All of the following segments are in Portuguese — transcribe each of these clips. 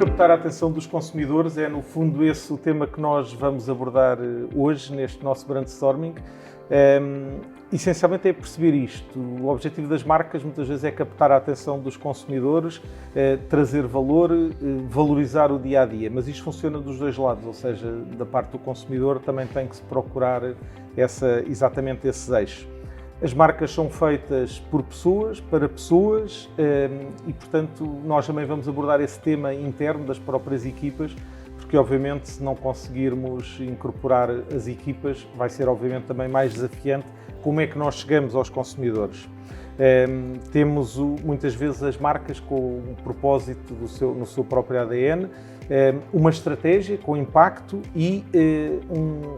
captar a atenção dos consumidores é, no fundo, esse o tema que nós vamos abordar hoje neste nosso brainstorming. Essencialmente é perceber isto. O objetivo das marcas muitas vezes é captar a atenção dos consumidores, trazer valor, valorizar o dia-a-dia, mas isto funciona dos dois lados, ou seja, da parte do consumidor também tem que se procurar exatamente esses eixos. As marcas são feitas por pessoas, para pessoas, e portanto nós também vamos abordar esse tema interno das próprias equipas, porque obviamente se não conseguirmos incorporar as equipas vai ser obviamente também mais desafiante como é que nós chegamos aos consumidores. Temos muitas vezes as marcas com um propósito no seu próprio ADN, uma estratégia com impacto e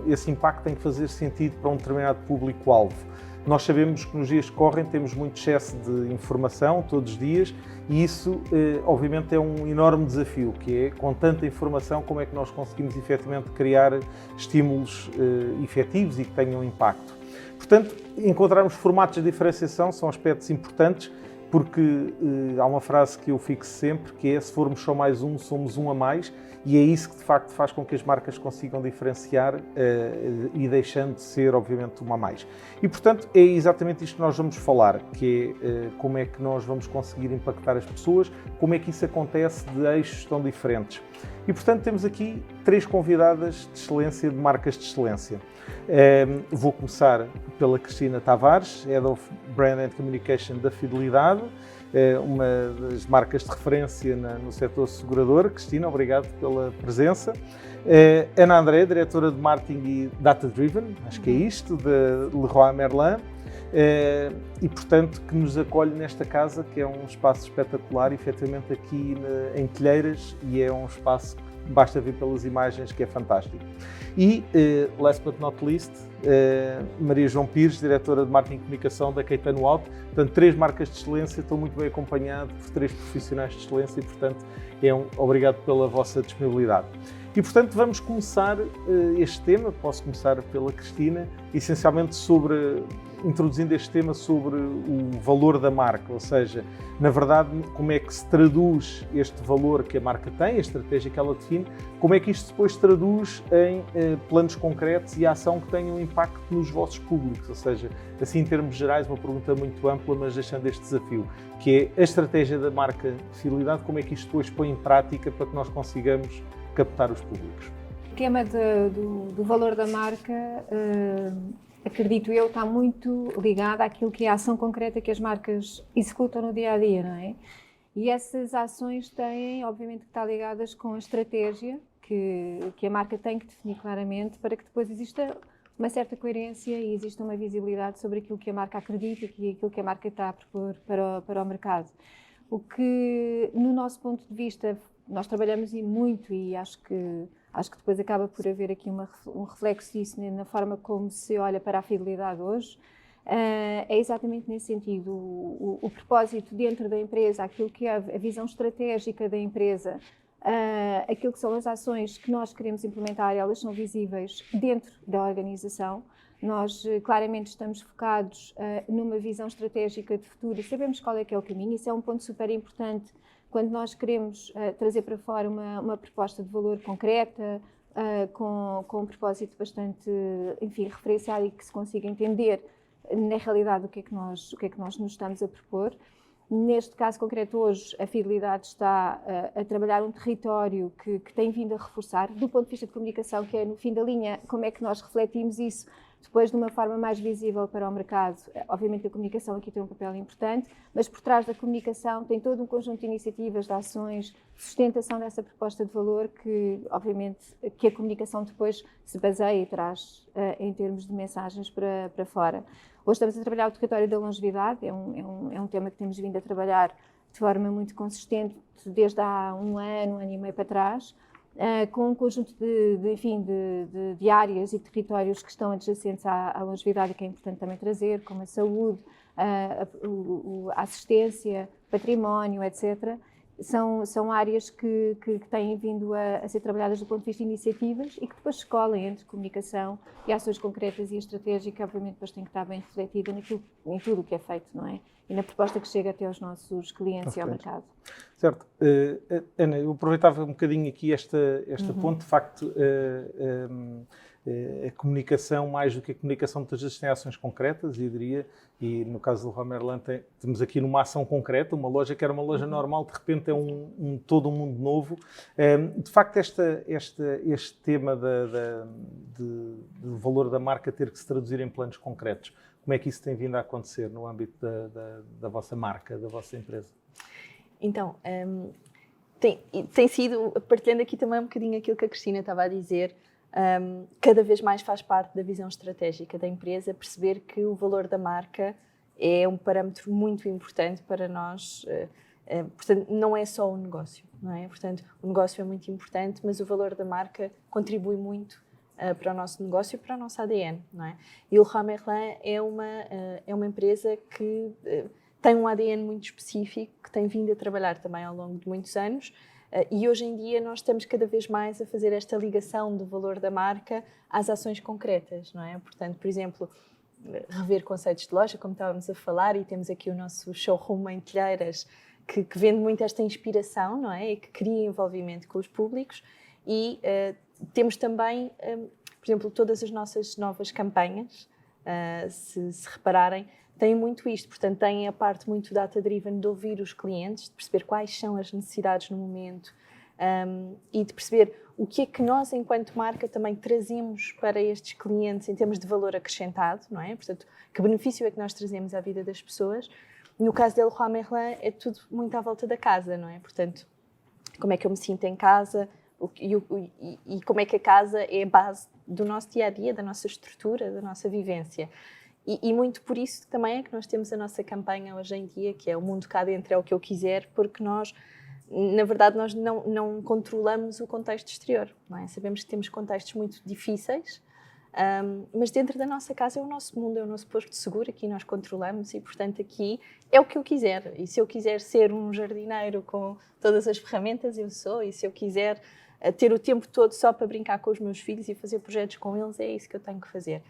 esse impacto tem que fazer sentido para um determinado público-alvo. Nós sabemos que nos dias que correm temos muito excesso de informação todos os dias e isso obviamente é um enorme desafio, que é com tanta informação como é que nós conseguimos efetivamente criar estímulos efetivos e que tenham impacto. Portanto, encontrarmos formatos de diferenciação são aspectos importantes, porque há uma frase que eu fixo sempre, que é: se formos só mais um, somos um a mais, e é isso que de facto faz com que as marcas consigam diferenciar e deixando de ser, obviamente, uma a mais. E portanto é exatamente isto que nós vamos falar, que é como é que nós vamos conseguir impactar as pessoas, como é que isso acontece de eixos tão diferentes. E portanto temos aqui 3 convidadas de excelência, de marcas de excelência. Vou começar pela Cristina Tavares, Head of Brand and Communication da Fidelidade, uma das marcas de referência no setor segurador. Cristina, obrigado pela presença. Ana André, diretora de Marketing e Data Driven, acho que é isto, de Leroy Merlin, e portanto que nos acolhe nesta casa, que é um espaço espetacular, efetivamente aqui em Telheiras, e é um espaço que basta ver pelas imagens que é fantástico. E, last but not least, Maria João Pires, diretora de Marketing e Comunicação da Caetano Auto. Portanto, 3 marcas de excelência, estou muito bem acompanhado por 3 profissionais de excelência e, portanto, obrigado pela vossa disponibilidade. E, portanto, vamos começar este tema, posso começar pela Cristina, essencialmente introduzindo este tema sobre o valor da marca, ou seja, na verdade, como é que se traduz este valor que a marca tem, a estratégia que ela define, como é que isto depois se traduz em planos concretos e ação que tenham impacto nos vossos públicos, ou seja, assim em termos gerais, uma pergunta muito ampla, mas deixando este desafio, que é a estratégia da marca de fidelidade, como é que isto depois põe em prática para que nós consigamos captar os públicos. O tema do valor da marca, acredito eu, está muito ligado àquilo que é a ação concreta que as marcas executam no dia-a-dia, não é? E essas ações têm, obviamente, que estar ligadas com a estratégia que a marca tem que definir claramente para que depois exista uma certa coerência e exista uma visibilidade sobre aquilo que a marca acredita e aquilo que a marca está a propor para o mercado. O que, no nosso ponto de vista, nós trabalhamos muito e acho que depois acaba por haver aqui um reflexo disso na forma como se olha para a fidelidade hoje. É exatamente nesse sentido, o propósito dentro da empresa, aquilo que é a visão estratégica da empresa, aquilo que são as ações que nós queremos implementar, elas são visíveis dentro da organização. Nós claramente estamos focados numa visão estratégica de futuro e sabemos qual é que é o caminho. Isso é um ponto super importante quando nós queremos trazer para fora uma proposta de valor concreta, com um propósito bastante, enfim, referenciado e que se consiga entender na realidade o que é que nós nos estamos a propor. Neste caso concreto hoje, a Fidelidade está a trabalhar um território que tem vindo a reforçar, do ponto de vista de comunicação, que é no fim da linha, como é que nós refletimos isso depois de uma forma mais visível para o mercado. Obviamente a comunicação aqui tem um papel importante, mas por trás da comunicação tem todo um conjunto de iniciativas, de ações, de sustentação dessa proposta de valor que, obviamente, que a comunicação depois se baseia e traz em termos de mensagens para fora. Hoje estamos a trabalhar o território da longevidade, é um tema que temos vindo a trabalhar de forma muito consistente desde há um ano e meio para trás, com um conjunto de áreas e territórios que estão adjacentes à longevidade, que é importante também trazer, como a saúde, a assistência, património, etc., são áreas que têm vindo a ser trabalhadas do ponto de vista de iniciativas e que depois se colhem entre comunicação e ações concretas e a estratégia, obviamente depois tem que estar bem refletida em tudo o que é feito, não é? E na proposta que chega até aos nossos clientes e ao mercado. Certo. Ana, eu aproveitava um bocadinho aqui esta ponte, de facto, a comunicação, mais do que a comunicação, muitas vezes tem ações concretas, eu diria, e no caso do Leroy Merlin temos aqui numa ação concreta, uma loja que era uma loja normal, de repente é todo um mundo novo. De facto, este tema do valor da marca ter que se traduzir em planos concretos, como é que isso tem vindo a acontecer no âmbito da vossa marca, da vossa empresa? Então, tem sido, partilhando aqui também um bocadinho aquilo que a Cristina estava a dizer, cada vez mais faz parte da visão estratégica da empresa, perceber que o valor da marca é um parâmetro muito importante para nós. Portanto, não é só o negócio, não é? Portanto, o negócio é muito importante, mas o valor da marca contribui muito para o nosso negócio e para o nosso ADN, não é? E o Leroy Merlin é uma empresa que tem um ADN muito específico, que tem vindo a trabalhar também ao longo de muitos anos, e hoje em dia nós estamos cada vez mais a fazer esta ligação do valor da marca às ações concretas, não é? Portanto, por exemplo, rever conceitos de loja, como estávamos a falar, e temos aqui o nosso showroom em Telheiras, que vende muito esta inspiração, não é? E que cria envolvimento com os públicos, e temos também, por exemplo, todas as nossas novas campanhas, se repararem, têm muito isto, portanto têm a parte muito data-driven de ouvir os clientes, de perceber quais são as necessidades no momento, e de perceber o que é que nós, enquanto marca, também trazemos para estes clientes em termos de valor acrescentado, não é? Portanto, que benefício é que nós trazemos à vida das pessoas. No caso da Leroy Merlin é tudo muito à volta da casa, não é? Portanto, como é que eu me sinto em casa e como é que a casa é a base do nosso dia-a-dia, da nossa estrutura, da nossa vivência. E muito por isso também é que nós temos a nossa campanha hoje em dia, que é o mundo cá dentro é o que eu quiser, porque nós, na verdade, nós não controlamos o contexto exterior, não é? Sabemos que temos contextos muito difíceis, mas dentro da nossa casa é o nosso mundo, é o nosso posto seguro, aqui nós controlamos e, portanto, aqui é o que eu quiser. E se eu quiser ser um jardineiro com todas as ferramentas, eu sou. E se eu quiser ter o tempo todo só para brincar com os meus filhos e fazer projetos com eles, é isso que eu tenho que fazer.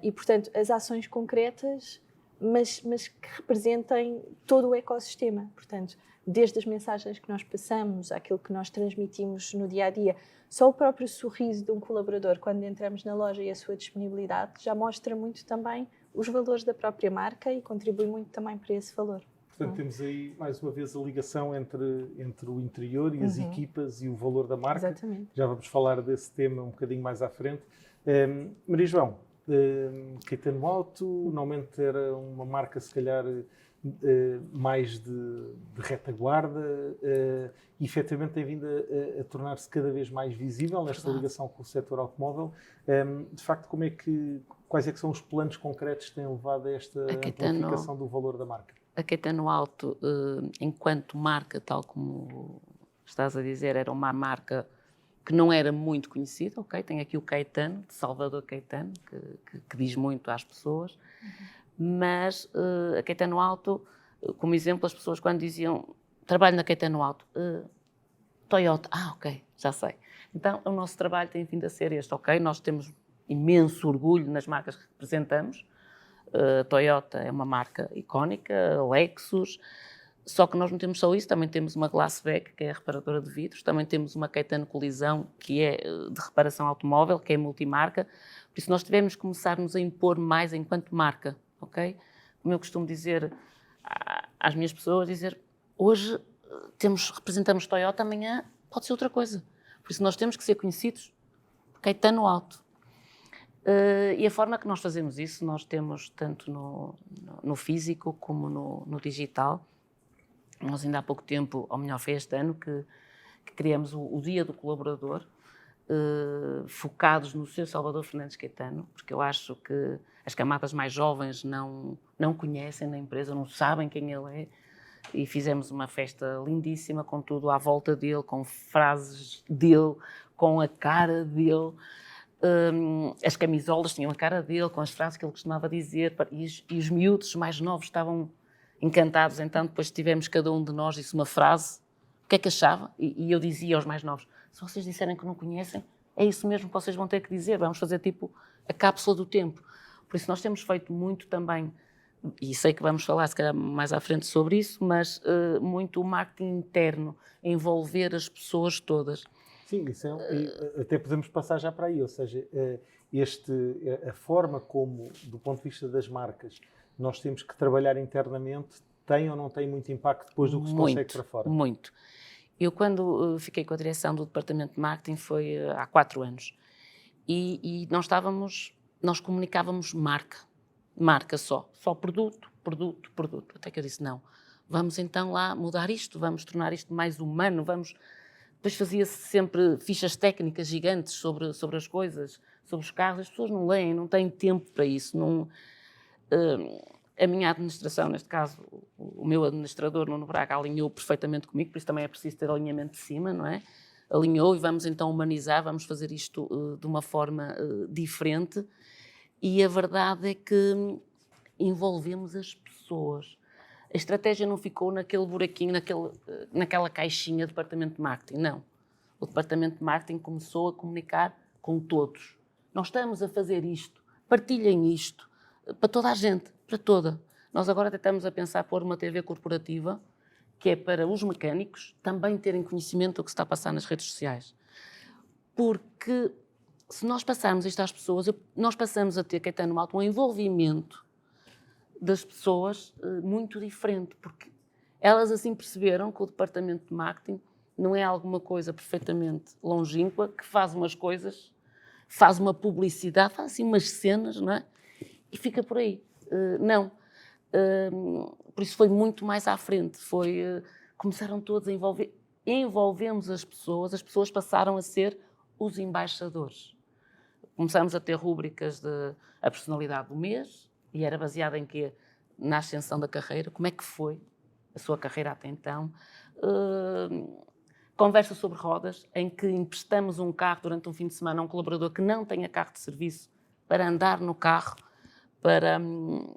E, portanto, as ações concretas, mas que representem todo o ecossistema. Portanto, desde as mensagens que nós passamos, àquilo que nós transmitimos no dia-a-dia. Só o próprio sorriso de um colaborador, quando entramos na loja, e a sua disponibilidade, já mostra muito também os valores da própria marca e contribui muito também para esse valor. Portanto, temos aí, mais uma vez, a ligação entre o interior e as equipas e o valor da marca. Exatamente. Já vamos falar desse tema um bocadinho mais à frente. Maria João, Caetano Auto, normalmente era uma marca, se calhar, mais de retaguarda, e efetivamente tem vindo a tornar-se cada vez mais visível nesta ligação com o setor automóvel. De facto, quais é que são os planos concretos que têm levado a esta amplificação do valor da marca? A Caetano Auto, enquanto marca, tal como estás a dizer, era uma marca que não era muito conhecida, ok? Tem aqui o Caetano, de Salvador Caetano, que diz muito às pessoas, mas a Caetano Auto, como exemplo, as pessoas quando diziam trabalho na Caetano Auto, Toyota, ok, já sei. Então, o nosso trabalho tem vindo a ser este, ok? Nós temos imenso orgulho nas marcas que representamos. Toyota é uma marca icónica, Lexus, só que nós não temos só isso, também temos uma Glassback, que é a reparadora de vidros, também temos uma Caetano Colisão, que é de reparação automóvel, que é multimarca, por isso nós tivemos que começar-nos a impor mais enquanto marca, ok? Como eu costumo dizer às minhas pessoas, hoje representamos Toyota, amanhã pode ser outra coisa, por isso nós temos que ser conhecidos Caetano Auto. E a forma que nós fazemos isso, nós temos tanto no físico como no digital. Nós ainda há pouco tempo, ou melhor, foi este ano, que criamos o Dia do Colaborador, focados no Sr. Salvador Fernandes Caetano, porque eu acho que as camadas mais jovens não conhecem na empresa, não sabem quem ele é, e fizemos uma festa lindíssima, com tudo à volta dele, com frases dele, com a cara dele. As camisolas tinham a cara dele, com as frases que ele costumava dizer, e os miúdos mais novos estavam encantados. Então depois tivemos, cada um de nós disse uma frase o que é que achava, e eu dizia aos mais novos, se vocês disserem que não conhecem, é isso mesmo que vocês vão ter que dizer, vamos fazer tipo a cápsula do tempo. Por isso nós temos feito muito também, e sei que vamos falar se calhar mais à frente sobre isso, mas muito o marketing interno, envolver as pessoas todas. Sim, isso até podemos passar já para aí, ou seja, a forma como, do ponto de vista das marcas, nós temos que trabalhar internamente, tem ou não tem muito impacto depois do que se consegue para fora? Muito. Eu quando fiquei com a direção do departamento de marketing foi há 4 anos e nós comunicávamos marca só produto, até que eu disse não, vamos então lá mudar isto, vamos tornar isto mais humano, depois fazia-se sempre fichas técnicas gigantes sobre as coisas, sobre os carros, as pessoas não leem, não têm tempo para isso, a minha administração, neste caso, o meu administrador, Nuno Braga, alinhou perfeitamente comigo, por isso também é preciso ter alinhamento de cima, não é? Alinhou e vamos então humanizar, vamos fazer isto de uma forma diferente e a verdade é que envolvemos as pessoas. A estratégia não ficou naquele buraquinho, naquela caixinha do departamento de marketing, não. O departamento de marketing começou a comunicar com todos. Nós estamos a fazer isto, partilhem isto, para toda a gente, para toda. Nós agora até estamos a pensar pôr uma TV corporativa, que é para os mecânicos também terem conhecimento do que se está a passar nas redes sociais. Porque se nós passarmos isto às pessoas, nós passamos a ter, Caetano Malta, um envolvimento das pessoas muito diferente, porque elas assim perceberam que o departamento de marketing não é alguma coisa perfeitamente longínqua, que faz umas coisas, faz uma publicidade, faz assim umas cenas, não é? E fica por aí. Não. Por isso foi muito mais à frente. Começaram todos a envolvemos as pessoas passaram a ser os embaixadores. Começámos a ter rúbricas de a personalidade do mês, e era baseada em quê? Na ascensão da carreira, como é que foi a sua carreira até então. Conversa sobre rodas, em que emprestamos um carro durante um fim de semana a um colaborador que não tenha carro de serviço para andar no carro,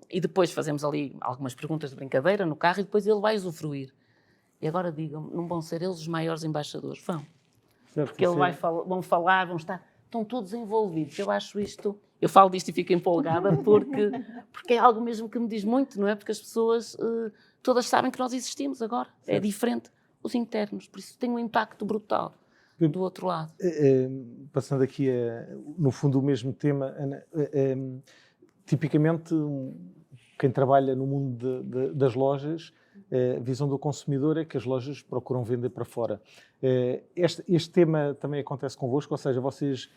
e depois fazemos ali algumas perguntas de brincadeira no carro e depois ele vai usufruir. E agora digam-me, não vão ser eles os maiores embaixadores? Vão. Certo, Porque vão falar, estão todos envolvidos. Eu acho isto, eu falo disto e fico empolgada porque é algo mesmo que me diz muito, não é? Porque as pessoas todas sabem que nós existimos agora. Certo. É diferente. Os internos, por isso tem um impacto brutal do outro lado. Passando aqui no fundo o mesmo tema, Ana, tipicamente quem trabalha no mundo das lojas, a visão do consumidor é que as lojas procuram vender para fora. Este tema também acontece convosco, ou seja, vocês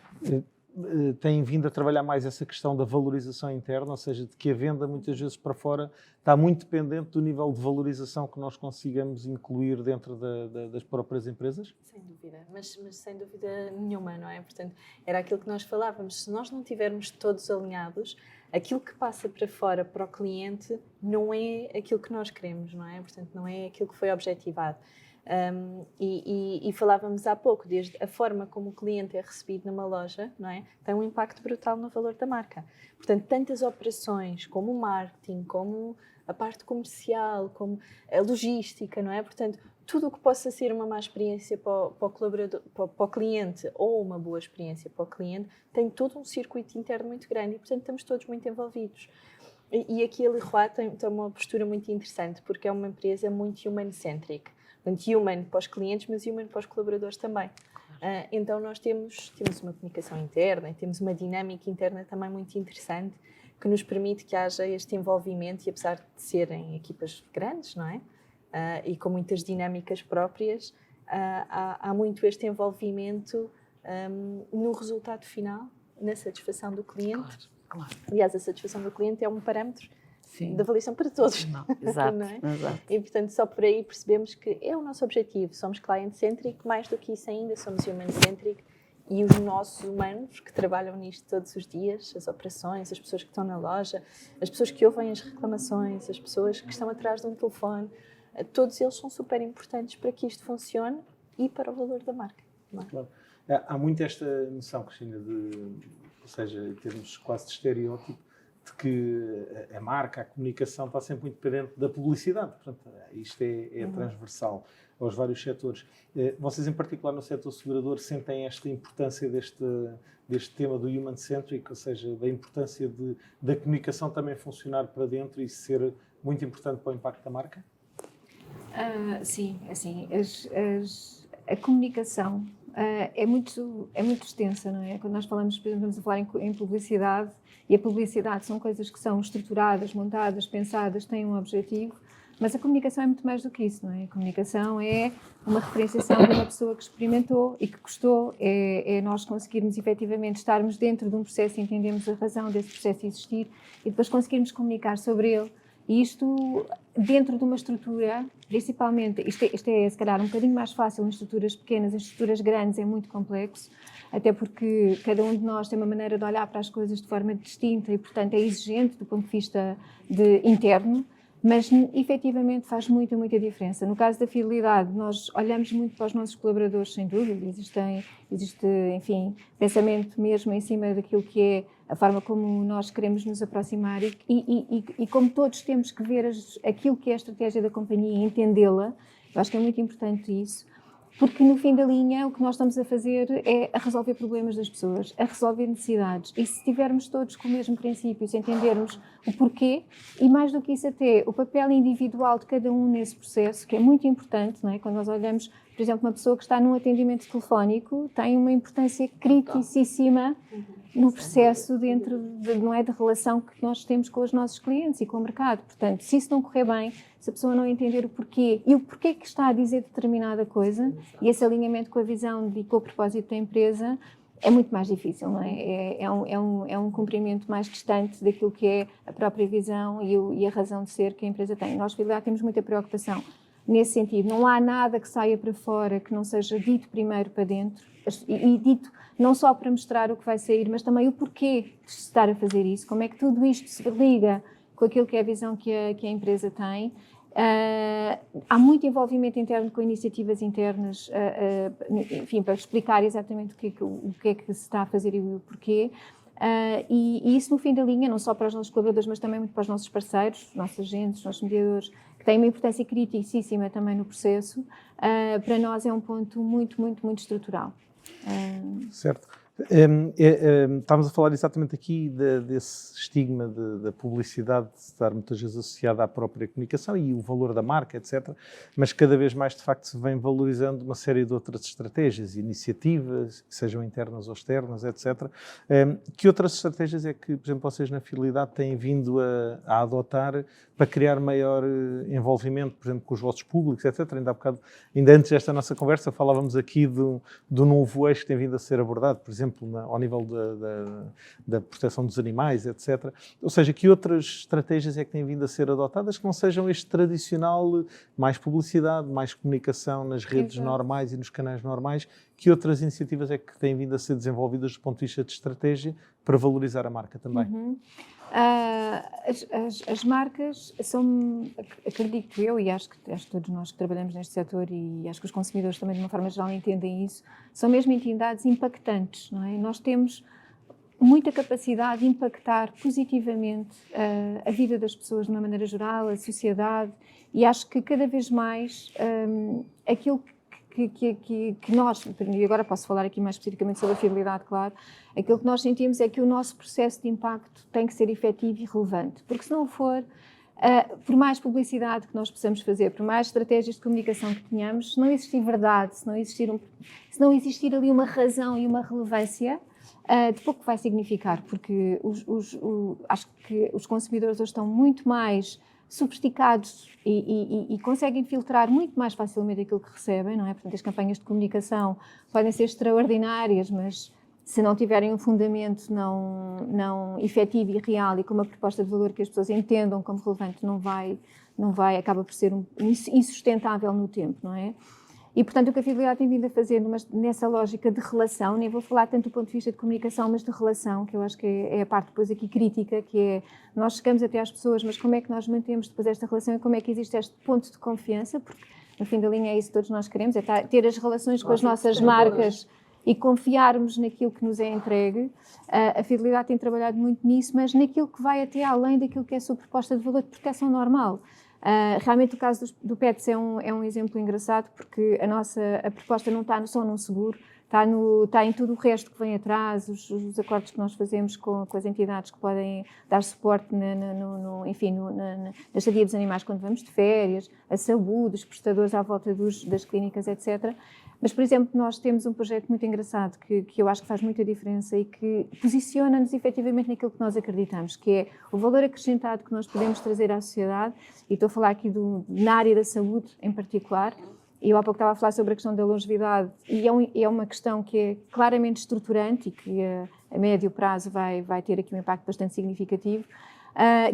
têm vindo a trabalhar mais essa questão da valorização interna, ou seja, de que a venda muitas vezes para fora está muito dependente do nível de valorização que nós consigamos incluir dentro das próprias empresas? Sem dúvida, mas sem dúvida nenhuma, não é? Portanto, era aquilo que nós falávamos, se nós não tivermos todos alinhados, aquilo que passa para fora para o cliente não é aquilo que nós queremos, não é? Portanto, não é aquilo que foi objetivado. E falávamos há pouco, desde a forma como o cliente é recebido numa loja, não é? Tem um impacto brutal no valor da marca. Portanto, tantas operações como o marketing, como a parte comercial, como a logística, não é? Portanto, tudo o que possa ser uma má experiência para o colaborador, para o cliente ou uma boa experiência para o cliente, tem todo um circuito interno muito grande e, portanto, estamos todos muito envolvidos. E aqui a Leroy tem uma postura muito interessante, porque é uma empresa muito human-centric. Portanto, human para os clientes, mas human para os colaboradores também. Então, nós temos uma comunicação interna e temos uma dinâmica interna também muito interessante que nos permite que haja este envolvimento e, apesar de serem equipas grandes, não é? E com muitas dinâmicas próprias, há muito este envolvimento no resultado final, na satisfação do cliente. Claro. Aliás, a satisfação do cliente é um parâmetro Sim. de avaliação para todos. Exato, não é? Exato. E, portanto, só por aí percebemos que é o nosso objetivo. Somos client-centric, mais do que isso ainda, somos human-centric. E os nossos humanos que trabalham nisto todos os dias, as operações, as pessoas que estão na loja, as pessoas que ouvem as reclamações, as pessoas que estão atrás de um telefone, todos eles são super importantes para que isto funcione e para o valor da marca. Não é? Claro. Há muito esta noção, Cristina, ou seja, em termos quase de estereótipo, de que a marca, a comunicação está sempre muito dependente da publicidade. Portanto, isto é transversal aos vários setores. Vocês, em particular no setor segurador, sentem esta importância deste tema do human-centric, ou seja, da importância da comunicação também funcionar para dentro e ser muito importante para o impacto da marca? Sim, assim, a comunicação é muito extensa, não é? Quando nós falamos, por exemplo, estamos a falar em publicidade, e a publicidade são coisas que são estruturadas, montadas, pensadas, têm um objetivo, mas a comunicação é muito mais do que isso, não é? A comunicação é uma referenciação de uma pessoa que experimentou e que gostou, é nós conseguirmos efetivamente estarmos dentro de um processo e entendermos a razão desse processo existir e depois conseguirmos comunicar sobre ele. E isto, dentro de uma estrutura, principalmente, isto é se calhar um bocadinho mais fácil em estruturas pequenas, em estruturas grandes é muito complexo, até porque cada um de nós tem uma maneira de olhar para as coisas de forma distinta e, portanto, é exigente do ponto de vista interno, mas efetivamente faz muita diferença. No caso da fidelidade, nós olhamos muito para os nossos colaboradores, sem dúvida, existe, enfim, pensamento mesmo em cima daquilo que é a forma como nós queremos nos aproximar e como todos temos que ver aquilo que é a estratégia da companhia e entendê-la. Eu acho que é muito importante isso, porque no fim da linha o que nós estamos a fazer é a resolver problemas das pessoas, a resolver necessidades. E se estivermos todos com o mesmo princípio, se entendermos o porquê e mais do que isso até o papel individual de cada um nesse processo, que é muito importante, não é? Quando nós olhamos, por exemplo, uma pessoa que está num atendimento telefónico tem uma importância criticíssima no processo dentro não é, de relação que nós temos com os nossos clientes e com o mercado. Portanto, se isso não correr bem, se a pessoa não entender o porquê e o porquê que está a dizer determinada coisa e esse alinhamento com a visão e com o propósito da empresa, é muito mais difícil, não é? É um cumprimento mais distante daquilo que é a própria visão e a razão de ser que a empresa tem. Nós, Fidelidade, temos muita preocupação nesse sentido. Não há nada que saia para fora que não seja dito primeiro para dentro e dito não só para mostrar o que vai sair, mas também o porquê de estar a fazer isso, como é que tudo isto se liga com aquilo que é a visão que a empresa tem. Há muito envolvimento interno com iniciativas internas, enfim, para explicar exatamente o que é que se está a fazer e o porquê. E isso no fim da linha, não só para os nossos colaboradores, mas também muito para os nossos parceiros, os nossos agentes, os nossos mediadores, que têm uma importância criticíssima também no processo, para nós é um ponto muito estrutural. Certo. Estávamos a falar exatamente aqui desse estigma da publicidade de estar muitas vezes associada à própria comunicação e o valor da marca, etc. Mas cada vez mais, de facto, se vem valorizando uma série de outras estratégias, iniciativas, que sejam internas ou externas, etc. Que outras estratégias é que, por exemplo, vocês na Fidelidade têm vindo a adotar para criar maior envolvimento, por exemplo, com os vossos públicos, etc. Ainda antes desta nossa conversa, falávamos aqui do novo eixo que tem vindo a ser abordado, por exemplo, ao nível da proteção dos animais, etc. Ou seja, que outras estratégias é que têm vindo a ser adotadas que não sejam este tradicional, mais publicidade, mais comunicação nas redes normais e nos canais normais? Que outras iniciativas é que têm vindo a ser desenvolvidas do ponto de vista de estratégia para valorizar a marca também? As marcas são, acredito eu, e acho que todos nós que trabalhamos neste setor e acho que os consumidores também de uma forma geral entendem isso, são mesmo entidades impactantes, não é? Nós temos muita capacidade de impactar positivamente a vida das pessoas de uma maneira geral, a sociedade, e acho que cada vez mais aquilo que nós, e agora posso falar aqui mais especificamente sobre a fidelidade, claro, aquilo que nós sentimos é que o nosso processo de impacto tem que ser efetivo e relevante, porque se não for, por mais publicidade que nós possamos fazer, por mais estratégias de comunicação que tenhamos, se não existir verdade, se não existir ali uma razão e uma relevância, de pouco vai significar, porque acho que os consumidores hoje estão muito mais sofisticados e conseguem filtrar muito mais facilmente aquilo que recebem, não é? Portanto, as campanhas de comunicação podem ser extraordinárias, mas se não tiverem um fundamento não efetivo e real e com uma proposta de valor que as pessoas entendam como relevante, não vai, acaba por ser insustentável no tempo, não é? E, portanto, o que a Fidelidade tem vindo a fazer nessa lógica de relação, nem vou falar tanto do ponto de vista de comunicação, mas de relação, que eu acho que é a parte depois aqui crítica, que é, nós chegamos até às pessoas, mas como é que nós mantemos depois esta relação e como é que existe este ponto de confiança, porque, no fim da linha, é isso que todos nós queremos, é ter as relações com as nossas marcas e confiarmos naquilo que nos é entregue. A Fidelidade tem trabalhado muito nisso, mas naquilo que vai até além daquilo que é a sua proposta de valor de proteção normal. Realmente o caso do PETS é um exemplo engraçado, porque a proposta não está só num seguro, está em tudo o resto que vem atrás, os acordos que nós fazemos com as entidades que podem dar suporte na estadia dos animais quando vamos de férias, a saúde, os prestadores à volta das clínicas, etc. Mas, por exemplo, nós temos um projeto muito engraçado que eu acho que faz muita diferença e que posiciona-nos efetivamente naquilo que nós acreditamos, que é o valor acrescentado que nós podemos trazer à sociedade, e estou a falar aqui na área da saúde em particular. Eu há pouco estava a falar sobre a questão da longevidade e é uma questão que é claramente estruturante e que a médio prazo vai ter aqui um impacto bastante significativo,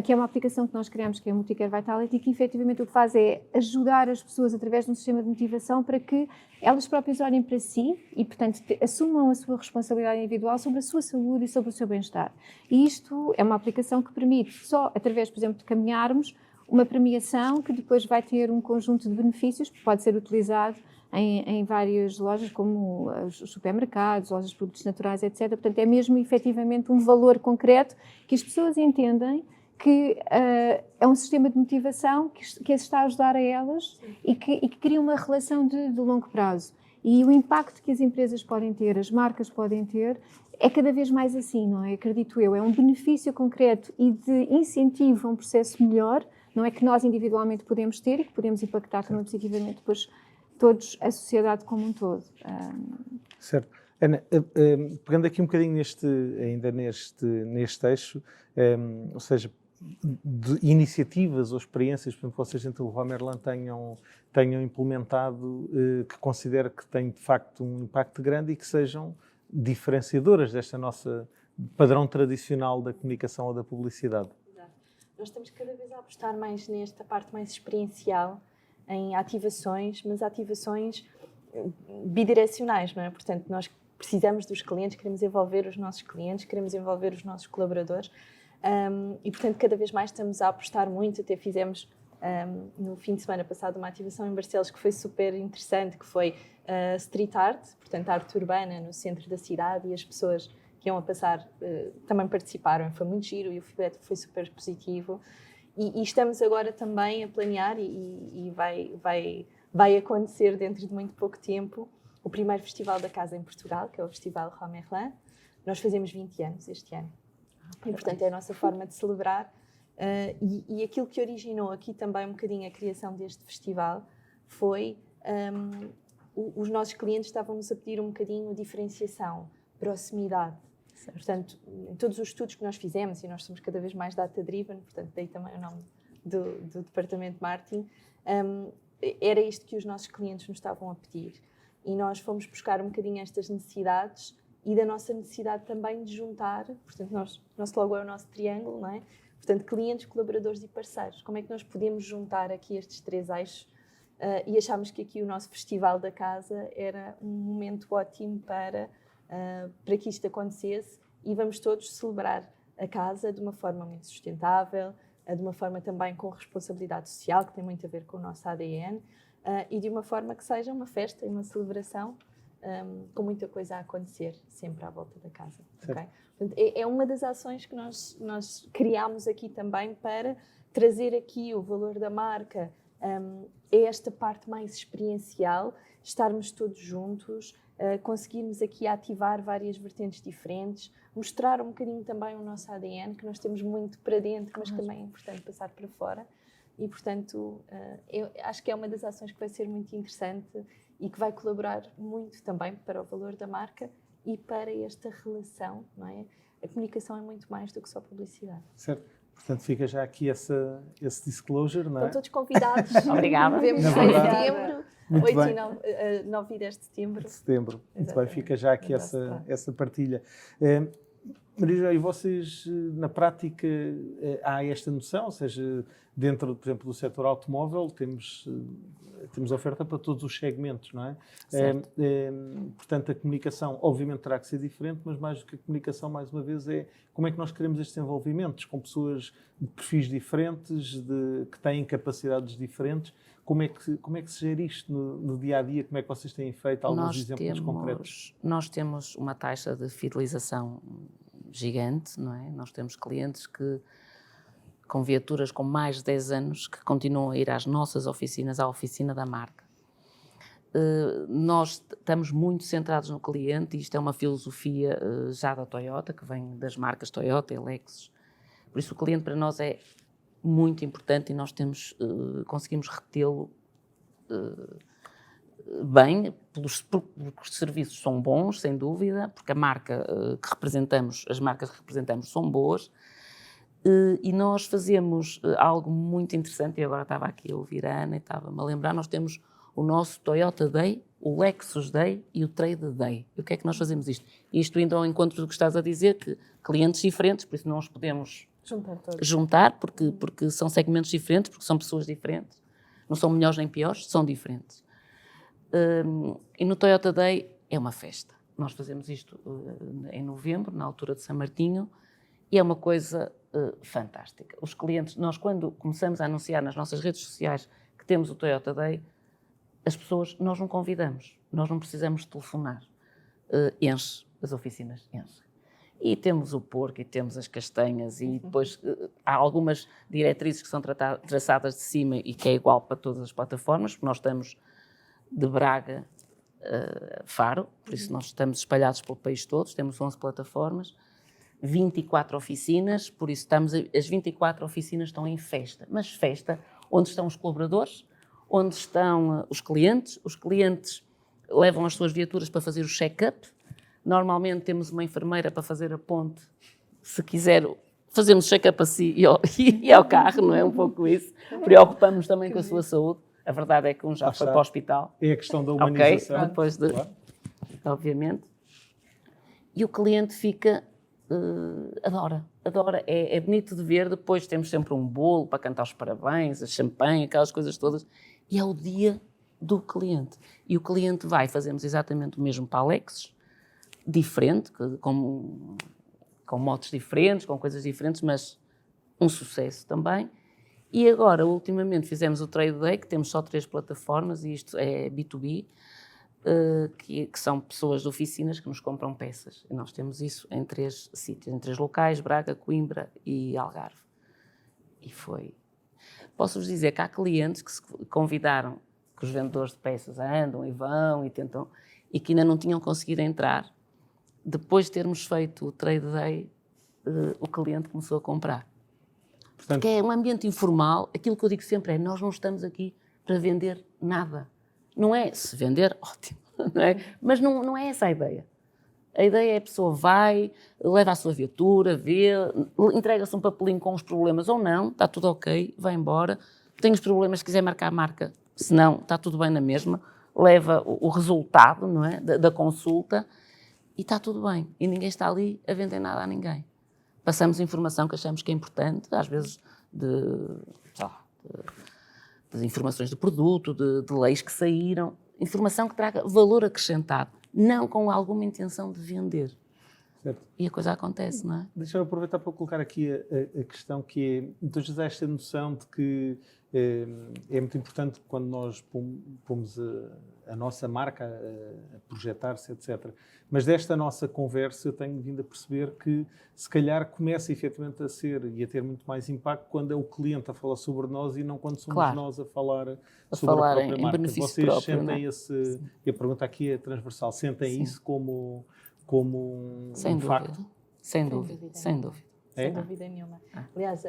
que é uma aplicação que nós criamos, que é a Multicare Vitality, que efetivamente o que faz é ajudar as pessoas através de um sistema de motivação para que elas próprias olhem para si e, portanto, assumam a sua responsabilidade individual sobre a sua saúde e sobre o seu bem-estar. E isto é uma aplicação que permite, só através, por exemplo, de caminharmos, uma premiação que depois vai ter um conjunto de benefícios que pode ser utilizado em várias lojas, como os supermercados, lojas de produtos naturais, etc. Portanto, é mesmo efetivamente um valor concreto que as pessoas entendem que é um sistema de motivação que as está a ajudar a elas e que cria uma relação de longo prazo. E o impacto que as empresas podem ter, as marcas podem ter, é cada vez mais assim, não é? Acredito eu, é um benefício concreto e de incentivo a um processo melhor, não é que nós individualmente podemos ter e que podemos impactar também positivamente depois todos, a sociedade como um todo. Certo. Ana, pegando aqui um bocadinho neste eixo, ou seja, de iniciativas ou experiências, por exemplo, vocês dentro do Leroy Merlin tenham implementado, que considero que têm de facto um impacto grande e que sejam diferenciadoras desta nossa padrão tradicional da comunicação ou da publicidade. Nós estamos cada vez a apostar mais nesta parte mais experiencial, em ativações, mas ativações bidirecionais, não é? Portanto, nós precisamos dos clientes, queremos envolver os nossos clientes, queremos envolver os nossos colaboradores e, portanto, cada vez mais estamos a apostar muito. Até fizemos no fim de semana passado uma ativação em Barcelos que foi super interessante, que foi street art, portanto, arte urbana no centro da cidade, e as pessoas que iam a passar também participaram, foi muito giro e o feedback foi super positivo. E estamos agora também a planear e vai acontecer dentro de muito pouco tempo o primeiro Festival da Casa em Portugal, que é o Festival Leroy Merlin. Nós fazemos 20 anos este ano. E, portanto, é a nossa forma de celebrar. E aquilo que originou aqui também um bocadinho a criação deste festival foi os nossos clientes estavam-nos a pedir um bocadinho diferenciação, proximidade. Certo. Portanto, em todos os estudos que nós fizemos, e nós somos cada vez mais data-driven, portanto, daí também o nome do departamento de marketing, era isto que os nossos clientes nos estavam a pedir. E nós fomos buscar um bocadinho estas necessidades e da nossa necessidade também de juntar, portanto, nosso logo é o nosso triângulo, não é? Portanto, clientes, colaboradores e parceiros. Como é que nós podemos juntar aqui estes três eixos? E achámos que aqui o nosso Festival da Casa era um momento ótimo para que isto acontecesse, e vamos todos celebrar a casa de uma forma muito sustentável, de uma forma também com responsabilidade social, que tem muito a ver com o nosso ADN, e de uma forma que seja uma festa e uma celebração com muita coisa a acontecer sempre à volta da casa. Okay? Portanto, é uma das ações que nós criámos aqui também para trazer aqui o valor da marca, é esta parte mais experiencial, estarmos todos juntos, conseguirmos aqui ativar várias vertentes diferentes, mostrar um bocadinho também o nosso ADN, que nós temos muito para dentro, mas também é importante passar para fora. E, portanto, eu acho que é uma das ações que vai ser muito interessante e que vai colaborar muito também para o valor da marca e para esta relação, não é? A comunicação é muito mais do que só publicidade. Certo. Portanto, fica já aqui esse disclosure, não é? Estão todos convidados. Obrigada. Vemos em setembro, 8 e 9 e 10 de setembro. Muito bem, fica já aqui essa partilha. Maria, e vocês, na prática, há esta noção, ou seja, dentro, por exemplo, do setor automóvel, temos oferta para todos os segmentos, não é? Certo. Portanto, a comunicação, obviamente, terá que ser diferente, mas mais do que a comunicação, mais uma vez, é como é que nós queremos estes envolvimentos com pessoas de perfis diferentes, que têm capacidades diferentes. Como é que se gera isto no dia-a-dia? Como é que vocês têm feito? Alguns exemplos concretos? Nós temos uma taxa de fidelização gigante, não é? Nós temos clientes com viaturas com mais de 10 anos que continuam a ir às nossas oficinas, à oficina da marca. Nós estamos muito centrados no cliente e isto é uma filosofia já da Toyota, que vem das marcas Toyota e Lexus. Por isso o cliente para nós é muito importante e nós conseguimos retê-lo bem, porque os serviços são bons, sem dúvida, porque a marca as marcas que representamos são boas, e nós fazemos algo muito interessante, e agora estava aqui a ouvir a Ana e estava-me a lembrar, nós temos o nosso Toyota Day, o Lexus Day e o Trade Day. E o que é que nós fazemos isto? Isto indo ao encontro do que estás a dizer, que clientes diferentes, por isso não os podemos juntar porque são segmentos diferentes, porque são pessoas diferentes, não são melhores nem piores, são diferentes. E no Toyota Day é uma festa. Nós fazemos isto em novembro, na altura de São Martinho, e é uma coisa fantástica. Os clientes, nós quando começamos a anunciar nas nossas redes sociais que temos o Toyota Day, as pessoas, nós não convidamos, nós não precisamos de telefonar. Enche, as oficinas enchem. E temos o porco e temos as castanhas e depois há algumas diretrizes que são traçadas de cima e que é igual para todas as plataformas, porque nós estamos de Braga a Faro, por isso nós estamos espalhados pelo país todo, temos 11 plataformas, 24 oficinas, por isso as 24 oficinas estão em festa, mas festa onde estão os colaboradores, onde estão os clientes levam as suas viaturas para fazer o check-up. Normalmente temos uma enfermeira para fazer a ponte, se quiser, fazemos check-up a si e ao carro, não é um pouco isso. Preocupamos também com a sua saúde. A verdade é que um já foi para o hospital. É a questão da humanização. Okay, depois claro. Obviamente. E o cliente fica, adora. É bonito de ver. Depois temos sempre um bolo para cantar os parabéns, a champanhe, aquelas coisas todas. E é o dia do cliente. E o cliente fazemos exatamente o mesmo para a Lexus, diferente, com motos diferentes, com coisas diferentes, mas um sucesso também. E agora, ultimamente, fizemos o Trade Day, que temos só 3 plataformas, e isto é B2B, que são pessoas de oficinas que nos compram peças. E nós temos isso em 3 sítios, em 3 locais, Braga, Coimbra e Algarve. E foi... Posso-vos dizer que há clientes que se convidaram, que os vendedores de peças andam e vão e tentam, e que ainda não tinham conseguido entrar. Depois de termos feito o Trade Day, o cliente começou a comprar. Portanto, porque é um ambiente informal, aquilo que eu digo sempre é, nós não estamos aqui para vender nada. Não é, se vender, ótimo, não é? Mas não é essa a ideia. A ideia é a pessoa vai, leva a sua viatura, vê, entrega-se um papelinho com os problemas ou não, está tudo ok, vai embora. Tem os problemas, se quiser marcar a marca, se não, está tudo bem na mesma, leva o resultado, não é, da consulta e está tudo bem. E ninguém está ali a vender nada a ninguém. Passamos informação que achamos que é importante, às vezes de informações do produto, de leis que saíram, informação que traga valor acrescentado, não com alguma intenção de vender. Certo. E a coisa acontece, não é? Deixa-me aproveitar para colocar aqui a questão que é, muitas vezes há esta noção de que é muito importante quando nós pomos a nossa marca a projetar-se, etc. Mas desta nossa conversa eu tenho vindo a perceber que se calhar começa efetivamente a ser e a ter muito mais impacto quando é o cliente a falar sobre nós e não quando somos claro. Nós a falar sobre a própria marca. Benefício Vocês próprio, sentem esse... E a pergunta aqui é transversal. Sentem Sim. isso como um facto? Sem dúvida. É? Sem Dúvida nenhuma. Aliás,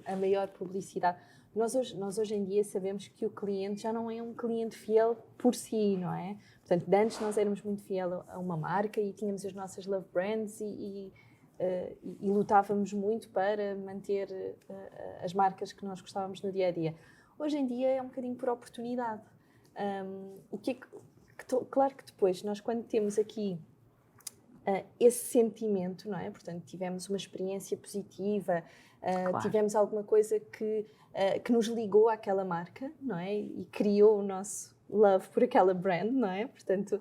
a maior publicidade... Nós hoje em dia sabemos que o cliente já não é um cliente fiel por si, não é? Portanto, antes nós éramos muito fiel a uma marca e tínhamos as nossas love brands e lutávamos muito para manter as marcas que nós gostávamos no dia-a-dia. Hoje em dia é um bocadinho por oportunidade. Claro que depois, nós quando temos aqui esse sentimento, não é? Portanto, tivemos uma experiência positiva, Claro. tivemos alguma coisa que nos ligou àquela marca, não é? E criou o nosso love por aquela brand, não é? Portanto,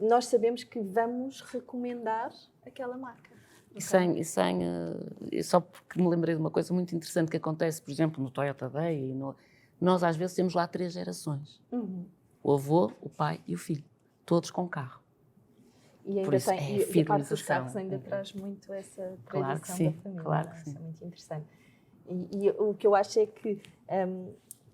nós sabemos que vamos recomendar aquela marca. E só porque me lembrei de uma coisa muito interessante que acontece, por exemplo, no Toyota Day, nós às vezes temos lá 3 gerações. O avô, o pai e o filho, todos com carro. E ainda Por isso, tem, é e a parte dos fidelização. carros ainda traz muito essa Claro que tradição sim, da família. claro não é? que sim. Isso é muito interessante. E o que eu acho é que,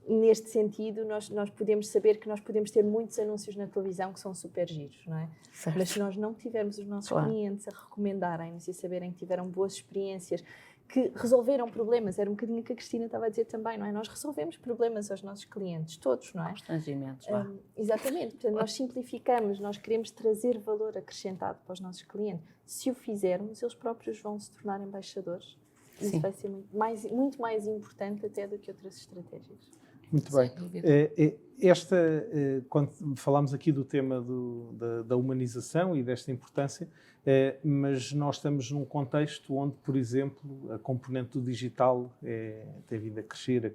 neste sentido, nós podemos saber que nós podemos ter muitos anúncios na televisão que são super giros, não é? Certo. Mas se nós não tivermos os nossos Claro. clientes a recomendarem-nos e a saberem que tiveram boas experiências, que resolveram problemas, era um bocadinho o que a Cristina estava a dizer também, não é? Nós resolvemos problemas aos nossos clientes, todos, não é? Constrangimentos, vá. Exatamente, portanto, nós simplificamos, nós queremos trazer valor acrescentado para os nossos clientes. Se o fizermos, eles próprios vão se tornar embaixadores. Isso Sim. vai ser muito mais importante até do que outras estratégias. Muito Sem bem. dúvida. Quando falámos aqui do tema da humanização e desta importância, mas nós estamos num contexto onde, por exemplo, a componente do digital tem vindo a crescer.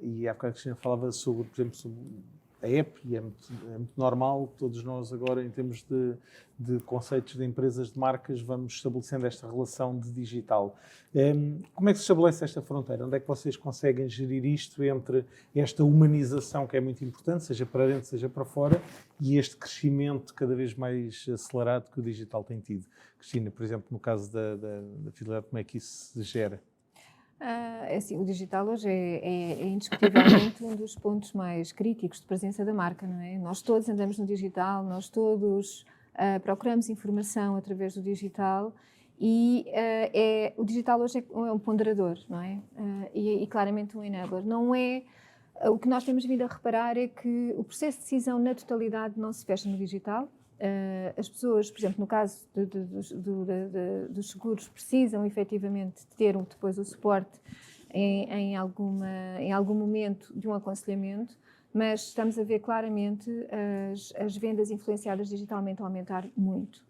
E há bocado a Cristina falava sobre, por exemplo, sobre a app, e é muito normal, todos nós agora, em termos de conceitos de empresas, de marcas, vamos estabelecendo esta relação de digital. Como é que se estabelece esta fronteira? Onde é que vocês conseguem gerir isto entre esta humanização, que é muito importante, seja para dentro, seja para fora, e este crescimento cada vez mais acelerado que o digital tem tido? Cristina, por exemplo, no caso da Fidelidade, como é que isso se gera? Assim, o digital hoje é indiscutivelmente um dos pontos mais críticos de presença da marca, não é? Nós todos andamos no digital, nós todos procuramos informação através do digital e o digital hoje é um ponderador, não é? E claramente um enabler. Não é... O que nós temos vindo a reparar é que o processo de decisão na totalidade não se fecha no digital. As pessoas, por exemplo, no caso dos seguros, precisam efetivamente de ter depois o suporte em algum momento de um aconselhamento, mas estamos a ver claramente as vendas influenciadas digitalmente a aumentar muito.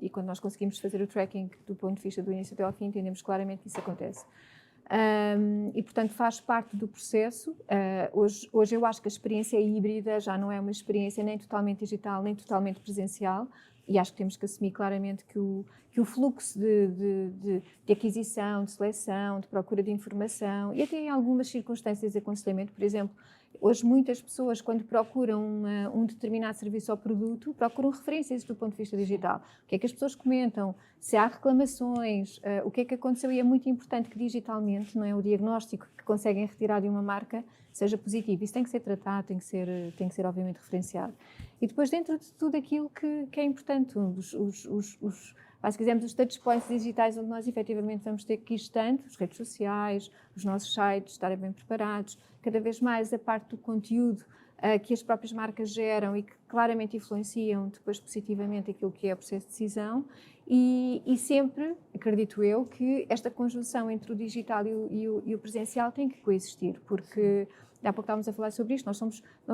E quando nós conseguimos fazer o tracking do ponto de vista do início até ao fim, entendemos claramente que isso acontece. E, portanto, faz parte do processo. Hoje eu acho que a experiência híbrida já não é uma experiência nem totalmente digital, nem totalmente presencial, e acho que temos que assumir claramente que o fluxo de aquisição, de seleção, de procura de informação, e até em algumas circunstâncias de aconselhamento, por exemplo, hoje muitas pessoas, quando procuram um determinado serviço ou produto, procuram referências do ponto de vista digital. O que é que as pessoas comentam? Se há reclamações, o que é que aconteceu? E é muito importante que digitalmente, não é, o diagnóstico que conseguem retirar de uma marca seja positivo. Isso tem que ser tratado, tem que ser obviamente referenciado. E depois, dentro de tudo aquilo que é importante, se quisermos, os touchpoints digitais onde nós efetivamente vamos ter que ir estando, as redes sociais, os nossos sites, estarem bem preparados, cada vez mais a parte do conteúdo que as próprias marcas geram e que claramente influenciam depois positivamente aquilo que é o processo de decisão e sempre, acredito eu, que esta conjunção entre o digital e o presencial tem que coexistir, porque há pouco estávamos a falar sobre isto, nós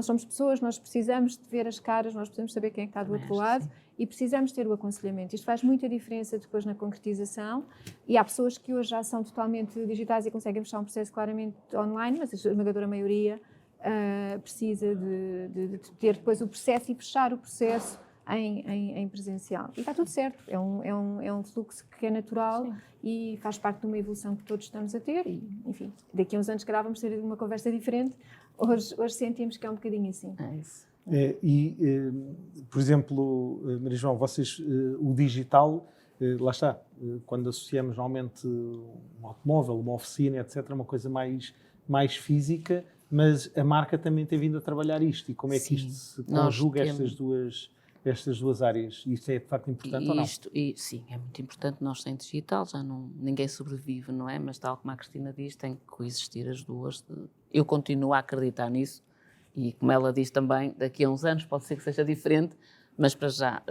somos pessoas, nós precisamos de ver as caras, nós precisamos saber quem é que está do outro lado e precisamos ter o aconselhamento. Isto faz muita diferença depois na concretização e há pessoas que hoje já são totalmente digitais e conseguem fechar um processo claramente online, mas a esmagadora maioria precisa de ter depois o processo e fechar o processo em presencial. E está tudo certo, é um fluxo que é natural. Sim. E faz parte de uma evolução que todos estamos a ter e, enfim, daqui a uns anos, calhar, vamos ter uma conversa diferente. Hoje sentimos que é um bocadinho assim. É isso. Por exemplo, Maria João, vocês, o digital, lá está, quando associamos normalmente um automóvel, uma oficina, etc., uma coisa mais física, mas a marca também tem vindo a trabalhar isto. E como é que isto se conjuga, estas duas áreas? Isto é de facto importante ou não? Sim, é muito importante. Nós sem digital ninguém sobrevive, não é? Mas tal como a Cristina diz, tem que coexistir as duas. Eu continuo a acreditar nisso e como ela diz também, daqui a uns anos pode ser que seja diferente, mas para já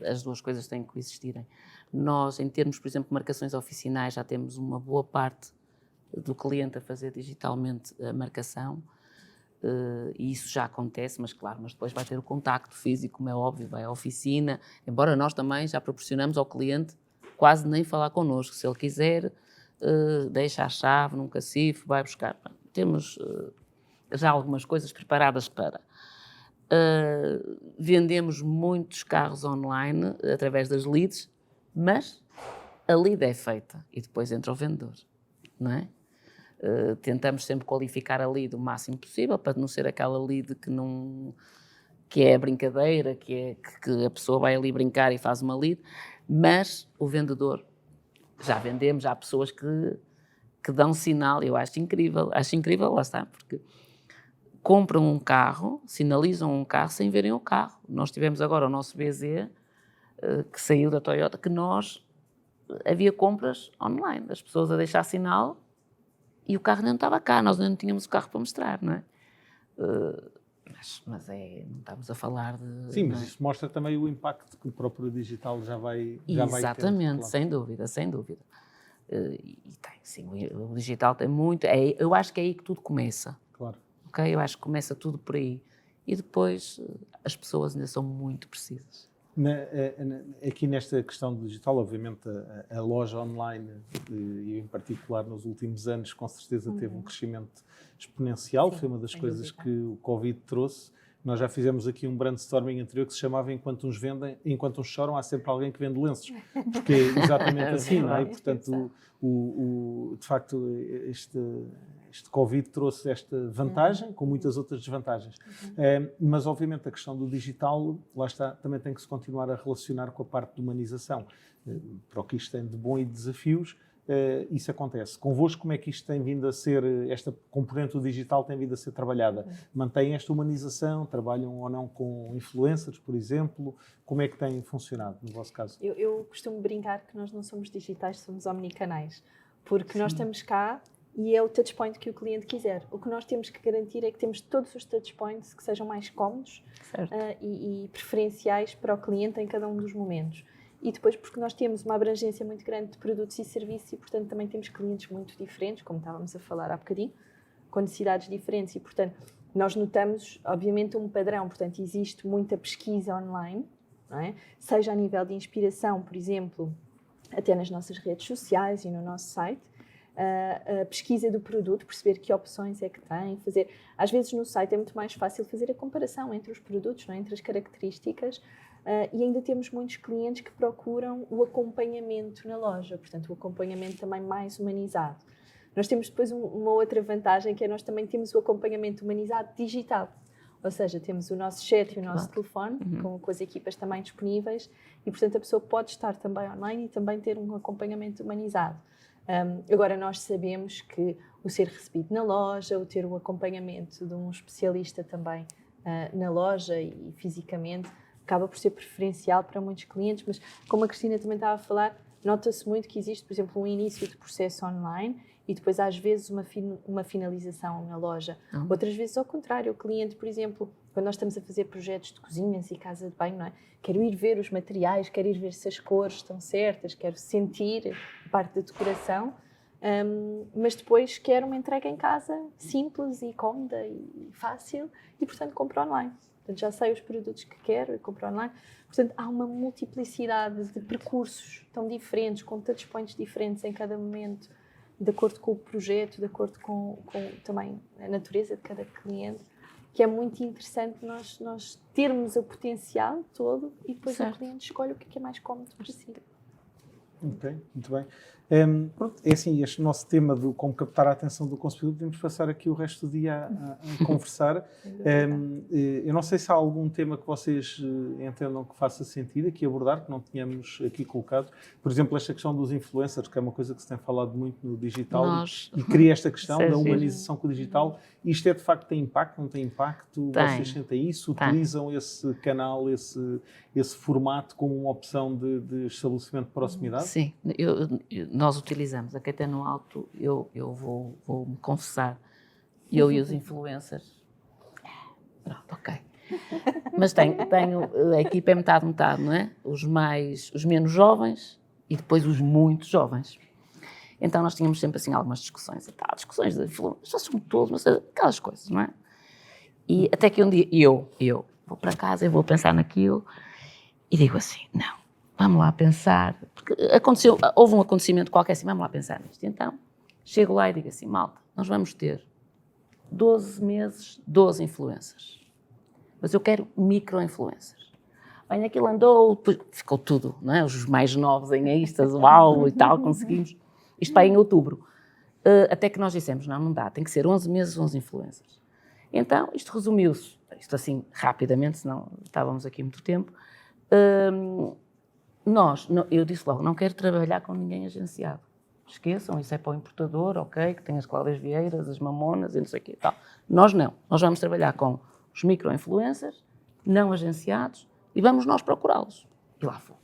as duas coisas têm que coexistirem. Nós, em termos, por exemplo, de marcações oficinais, já temos uma boa parte do cliente a fazer digitalmente a marcação. E isso já acontece, mas claro, mas depois vai ter o contacto físico, como é óbvio, vai à oficina, embora nós também já proporcionamos ao cliente quase nem falar connosco, se ele quiser, deixa a chave num cacifo, vai buscar. Temos já algumas coisas preparadas para. Vendemos muitos carros online através das leads, mas a lead é feita e depois entra o vendedor, não é? Tentamos sempre qualificar a lead o máximo possível para não ser aquela lead que é brincadeira, que a pessoa vai ali brincar e faz uma lead, mas o vendedor, já vendemos, já há pessoas que dão sinal, eu acho incrível, lá está, porque compram um carro, sinalizam um carro sem verem o carro. Nós tivemos agora o nosso BZ, que saiu da Toyota, que havia compras online, das pessoas a deixar sinal e o carro não estava cá, nós não tínhamos o carro para mostrar, não é? Mas não estamos a falar de... Sim, mas isso mostra também o impacto que o próprio digital já vai ter. Exatamente, Claro. sem dúvida. E tem, sim, o digital tem muito... eu acho que é aí que tudo começa. Claro. Okay? Eu acho que começa tudo por aí. E depois as pessoas ainda são muito precisas. Aqui nesta questão do digital, obviamente a loja online, e em particular nos últimos anos, com certeza teve um crescimento exponencial. Sim, foi uma das coisas que o Covid trouxe. Nós já fizemos aqui um brainstorming anterior que se chamava Enquanto uns vendem, enquanto uns choram, há sempre alguém que vende lenços. Porque é exatamente assim, não é? E, portanto, de facto, este Covid trouxe esta vantagem, com muitas outras desvantagens. Mas, obviamente, a questão do digital, lá está, também tem que se continuar a relacionar com a parte de humanização. Para o que isto tem de bom e de desafios, isso acontece. Convosco, como é que isto tem vindo a ser, esta componente do digital tem vindo a ser trabalhada? Mantém esta humanização? Trabalham ou não com influencers, por exemplo? Como é que tem funcionado no vosso caso? Eu costumo brincar que nós não somos digitais, somos omnicanais. Porque nós estamos cá e é o touchpoint que o cliente quiser. O que nós temos que garantir é que temos todos os touchpoints que sejam mais cómodos e preferenciais para o cliente em cada um dos momentos. E depois porque nós temos uma abrangência muito grande de produtos e serviços e, portanto, também temos clientes muito diferentes, como estávamos a falar há bocadinho, com necessidades diferentes e, portanto, nós notamos, obviamente, um padrão. Portanto, existe muita pesquisa online, não é? Seja a nível de inspiração, por exemplo, até nas nossas redes sociais e no nosso site, a pesquisa do produto, perceber que opções é que tem, fazer... Às vezes no site é muito mais fácil fazer a comparação entre os produtos, não é? Entre as características, e ainda temos muitos clientes que procuram o acompanhamento na loja, portanto o acompanhamento também mais humanizado. Nós temos depois uma outra vantagem, que é nós também temos o acompanhamento humanizado digital, ou seja, temos o nosso chat e o nosso telefone, com as equipas também disponíveis, e portanto a pessoa pode estar também online e também ter um acompanhamento humanizado. Agora, nós sabemos que o ser recebido na loja, o ter o acompanhamento de um especialista também na loja e fisicamente, acaba por ser preferencial para muitos clientes, mas como a Cristina também estava a falar, nota-se muito que existe, por exemplo, um início de processo online e depois, às vezes, uma finalização na loja. Outras vezes, ao contrário, o cliente, por exemplo, quando nós estamos a fazer projetos de cozinhas e casa de banho, não é? Quero ir ver os materiais, quero ir ver se as cores estão certas, quero sentir a parte da decoração, mas depois quero uma entrega em casa simples e cómoda e fácil e, portanto, compro online. Portanto, já sei os produtos que quero e compro online. Portanto, há uma multiplicidade de percursos tão diferentes, com touchpoints diferentes em cada momento, de acordo com o projeto, de acordo com também a natureza de cada cliente, que é muito interessante nós termos o potencial todo e depois o cliente escolhe o que é mais cómodo para si. Ok, muito bem. Pronto, é assim, este nosso tema de como captar a atenção do consumidor, podemos passar aqui o resto do dia a conversar. Eu não sei se há algum tema que vocês entendam que faça sentido aqui abordar, que não tínhamos aqui colocado. Por exemplo, esta questão dos influencers, que é uma coisa que se tem falado muito no digital e cria esta questão da humanização com o digital. Isto de facto tem impacto, não tem impacto? Vocês sentem isso? Utilizam esse canal, esse formato como uma opção de estabelecimento de proximidade? Sim, nós utilizamos. A Caetano Alto, eu vou-me confessar, eu e os influencers, pronto, ok. Mas tenho a equipa é metade, não é? Os menos jovens e depois os muito jovens. Então nós tínhamos sempre assim algumas discussões, discussões de influência, já são todos, mas aquelas coisas, não é? E até que um dia eu vou para casa, eu vou pensar naquilo e digo assim, não, vamos lá pensar, porque houve um acontecimento qualquer assim, vamos lá pensar nisto. Então, chego lá e digo assim, malta, nós vamos ter 12 meses, 12 influencers, mas eu quero micro-influencers. Bem, aquilo andou, ficou tudo, não é? Os mais novos em istas, uau e tal, conseguimos. Isto vai em outubro. Até que nós dissemos, não dá, tem que ser 11 meses, 11 influencers. Então, isto resumiu-se, isto assim, rapidamente, senão estávamos aqui muito tempo. Eu disse logo, não quero trabalhar com ninguém agenciado. Esqueçam, isso é para o importador, ok, que tem as Cláudias Vieiras, as Mamonas e não sei o quê e tal. Nós não, nós vamos trabalhar com os micro-influencers, não agenciados, e vamos nós procurá-los. E lá fomos.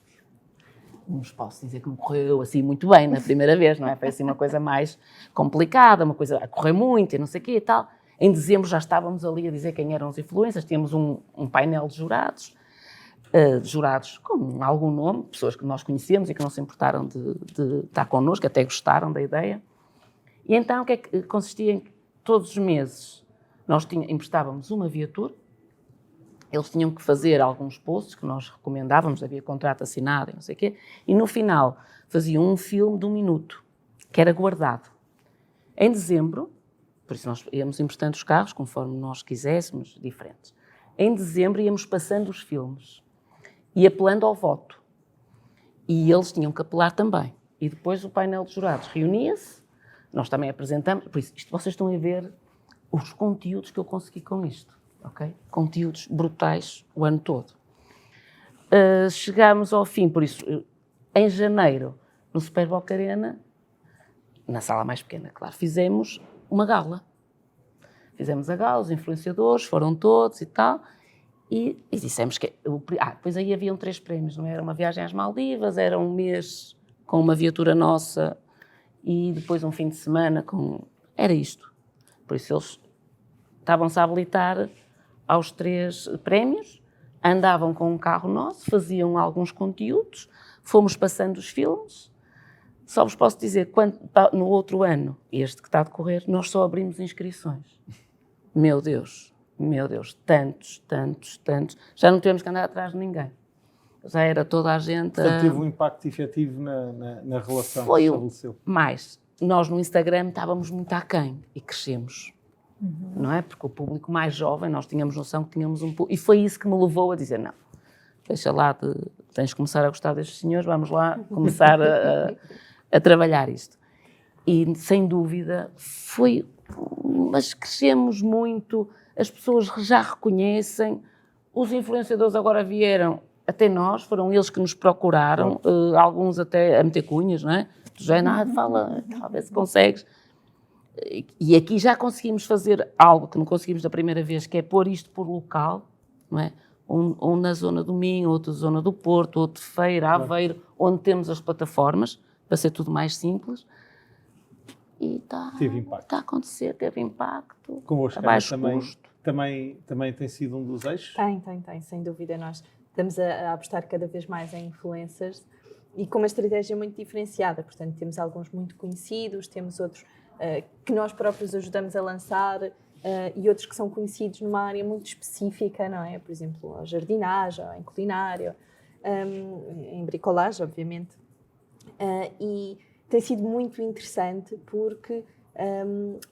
Não vos posso dizer que me correu assim muito bem na primeira vez, não é? Foi assim uma coisa mais complicada, uma coisa a correr muito e não sei o quê e tal. Em dezembro já estávamos ali a dizer quem eram os influencers, tínhamos um painel de jurados com algum nome, pessoas que nós conhecemos e que não se importaram de estar connosco, até gostaram da ideia. E então o que é que consistia em que todos os meses nós emprestávamos uma viatura, eles tinham que fazer alguns posts que nós recomendávamos, havia contrato assinado e não sei o quê, e no final faziam um filme de 1 minuto, que era guardado. Em dezembro, por isso nós íamos emprestando os carros conforme nós quiséssemos, diferentes. Em dezembro íamos passando os filmes e apelando ao voto. E eles tinham que apelar também. E depois o painel de jurados reunia-se, nós também apresentamos, por isso, vocês estão a ver os conteúdos que eu consegui com isto, ok? Conteúdos brutais o ano todo. Chegámos ao fim, por isso, em janeiro, no Super Boca Arena, na sala mais pequena, claro, fizemos uma gala. Fizemos a gala, os influenciadores foram todos e tal, e dissemos que... depois aí haviam 3 prémios, não era uma viagem às Maldivas, era um mês com uma viatura nossa e depois um fim de semana com... Era isto. Por isso eles estavam-se a habilitar aos 3 prémios, andavam com um carro nosso, faziam alguns conteúdos, fomos passando os filmes. Só vos posso dizer, no outro ano, este que está a decorrer, nós só abrimos inscrições. Meu Deus, tantos. Já não tivemos que andar atrás de ninguém. Já era toda a gente... Portanto, teve um impacto efetivo na relação que se estabeleceu. Mais, nós no Instagram estávamos muito aquém e crescemos. Não é? Porque o público mais jovem, nós tínhamos noção que tínhamos um público... E foi isso que me levou a dizer, não, deixa lá, tens de começar a gostar destes senhores, vamos lá começar a trabalhar isto. E, sem dúvida, mas crescemos muito, as pessoas já reconhecem, os influenciadores agora vieram até nós, foram eles que nos procuraram, alguns até a meter cunhas, não é? Tu já fala, talvez se consegues. E aqui já conseguimos fazer algo que não conseguimos da primeira vez, que é pôr isto por local, não é? Um na zona do Minho, outro na zona do Porto, outro Feira, Aveiro, onde temos as plataformas, para ser tudo mais simples. E teve impacto. Está a acontecer, teve impacto. Convosco, a baixo também, custo. Também tem sido um dos eixos? Tem, sem dúvida. Nós estamos a apostar cada vez mais em influencers e com uma estratégia muito diferenciada. Portanto, temos alguns muito conhecidos, temos outros que nós próprios ajudamos a lançar e outros que são conhecidos numa área muito específica, não é? Por exemplo, a jardinagem, em culinária, em bricolagem, obviamente. E tem sido muito interessante porque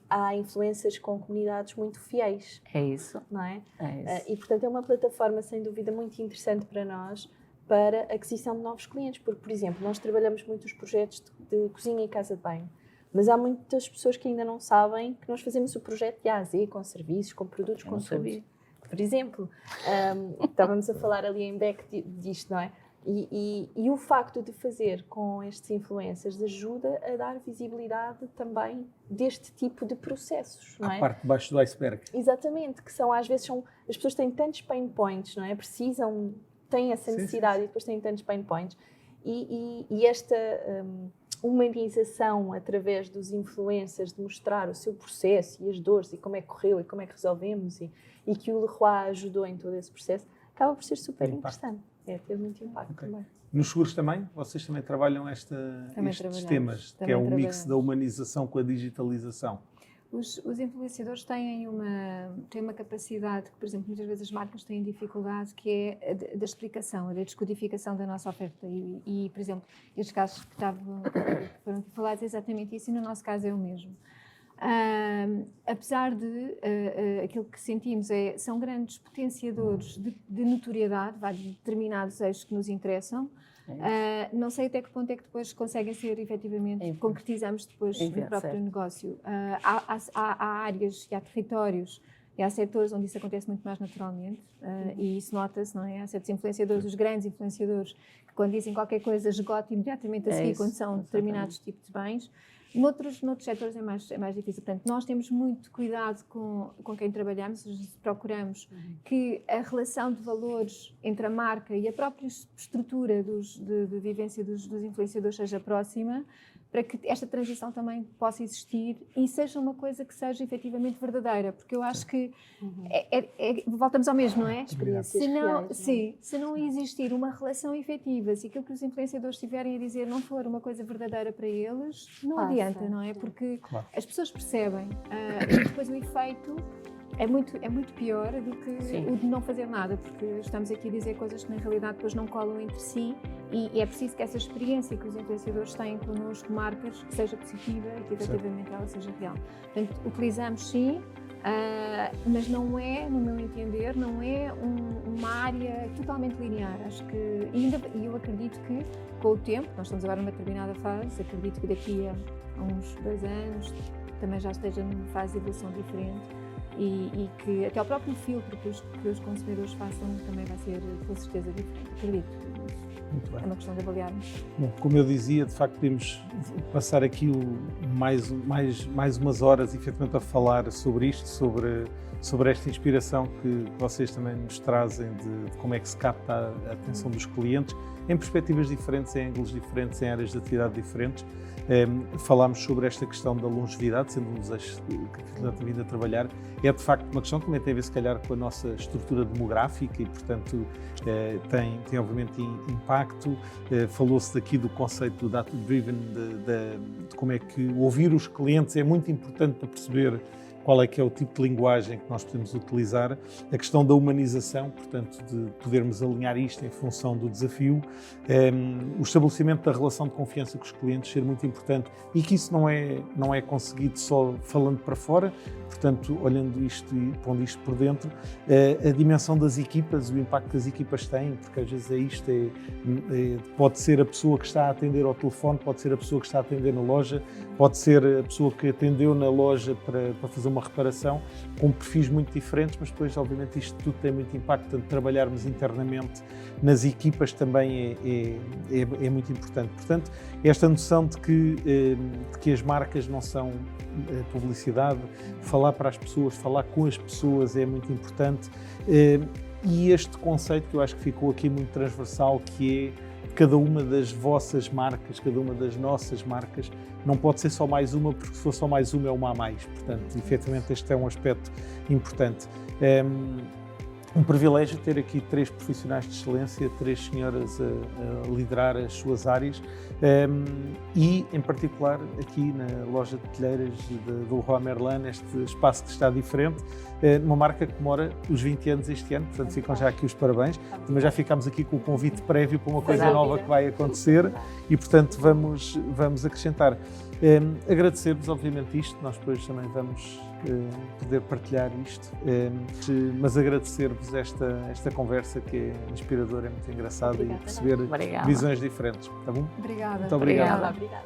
há influencers com comunidades muito fiéis. É isso. Não é? É isso. E, portanto, é uma plataforma, sem dúvida, muito interessante para nós, para a aquisição de novos clientes. Porque, por exemplo, nós trabalhamos muito os projetos de cozinha e casa de banho, mas há muitas pessoas que ainda não sabem que nós fazemos o projeto de A a Z, com serviços, com produtos, com tudo. Por exemplo, estávamos a falar ali em back disto, não é? E o facto de fazer com estes influencers ajuda a dar visibilidade também deste tipo de processos, não é? A parte de baixo do iceberg. Exatamente, que às vezes as pessoas têm tantos pain points, não é? Têm essa necessidade e depois têm tantos pain points. E esta humanização através dos influencers de mostrar o seu processo e as dores e como é que correu e como é que resolvemos e que o Leroy ajudou em todo esse processo, acaba por ser super interessante. Teve muito impacto também. Nos seguros também? Vocês também trabalham estes temas, que é um mix da humanização com a digitalização? Os influenciadores têm uma capacidade que, por exemplo, muitas vezes as marcas têm dificuldade, que é da explicação, da descodificação da nossa oferta. E, por exemplo, estes casos que foram falados é exatamente isso, e no nosso caso é o mesmo. Apesar de aquilo que sentimos são grandes potenciadores de notoriedade, de determinados eixos que nos interessam, não sei até que ponto é que depois conseguem ser efetivamente, concretizamos depois no próprio negócio. Há áreas e há territórios e há setores onde isso acontece muito mais naturalmente, e isso nota-se, não é? Há certos influenciadores, os grandes influenciadores, que quando dizem qualquer coisa esgotam imediatamente a seguir quando são determinados tipos de bens. Noutros setores é mais difícil. Portanto, nós temos muito cuidado com quem trabalhamos, procuramos que a relação de valores entre a marca e a própria estrutura de vivência dos influenciadores seja próxima, para que esta transição também possa existir e seja uma coisa que seja efetivamente verdadeira, porque eu acho que voltamos ao mesmo, não é? Se não existir uma relação efetiva, se aquilo que os influenciadores estiverem a dizer não for uma coisa verdadeira para eles, não adianta, não é? Porque as pessoas percebem e depois o efeito é muito pior do que o de não fazer nada, porque estamos aqui a dizer coisas que na realidade depois não colam entre si, e é preciso que essa experiência que os influenciadores têm connosco, marcas, seja positiva e que efetivamente ela seja real. Portanto, utilizamos sim, mas não é, no meu entender, não é uma área totalmente linear. Acho que, e eu acredito que com o tempo, nós estamos agora numa determinada fase, acredito que daqui a uns 2 anos também já esteja numa fase de evolução diferente, e que até o próprio filtro que os consumidores façam também vai ser, com certeza, diferente. Acredito. Muito bem. É uma questão de avaliarmos. Bom, como eu dizia, de facto podemos passar aqui mais umas horas efetivamente a falar sobre isto, sobre esta inspiração que vocês também nos trazem de como é que se capta a atenção dos clientes, em perspectivas diferentes, em ângulos diferentes, em áreas de atividade diferentes. Falámos sobre esta questão da longevidade, sendo um dos eixos que a vindo a trabalhar. É de facto uma questão que também tem a ver, se calhar, com a nossa estrutura demográfica e, portanto, tem obviamente impacto. Falou-se daqui do conceito do data-driven, de como é que ouvir os clientes é muito importante para perceber qual é que é o tipo de linguagem que nós podemos utilizar, a questão da humanização, portanto, de podermos alinhar isto em função do desafio, o estabelecimento da relação de confiança com os clientes ser muito importante, e que isso não é conseguido só falando para fora, portanto, olhando isto e pondo isto por dentro, a dimensão das equipas, o impacto que as equipas têm, porque às vezes pode ser a pessoa que está a atender ao telefone, pode ser a pessoa que está a atender na loja, pode ser a pessoa que atendeu na loja para fazer uma reparação, com perfis muito diferentes, mas depois, obviamente, isto tudo tem muito impacto. Portanto, trabalharmos internamente nas equipas também é muito importante. Portanto, esta noção de que as marcas não são publicidade, falar para as pessoas, falar com as pessoas é muito importante. E este conceito que eu acho que ficou aqui muito transversal, que é cada uma das vossas marcas, cada uma das nossas marcas, não pode ser só mais uma, porque se for só mais uma é uma a mais. Portanto, efetivamente, este é um aspecto importante. Um privilégio ter aqui 3 profissionais de excelência, 3 senhoras a liderar as suas áreas, e, em particular, aqui na loja de telheiras do Leroy Merlin, este espaço que está diferente, uma marca que comemora os 20 anos este ano, portanto ficam já aqui os parabéns. Também já ficámos aqui com o convite prévio para uma coisa nova que vai acontecer e, portanto, vamos acrescentar. Agradecer-vos, obviamente, isto, nós depois também vamos poder partilhar isto, mas agradecer-vos esta conversa, que é inspiradora, é muito engraçada, e perceber visões diferentes. Tá bom? Obrigada. Muito obrigado. Obrigada.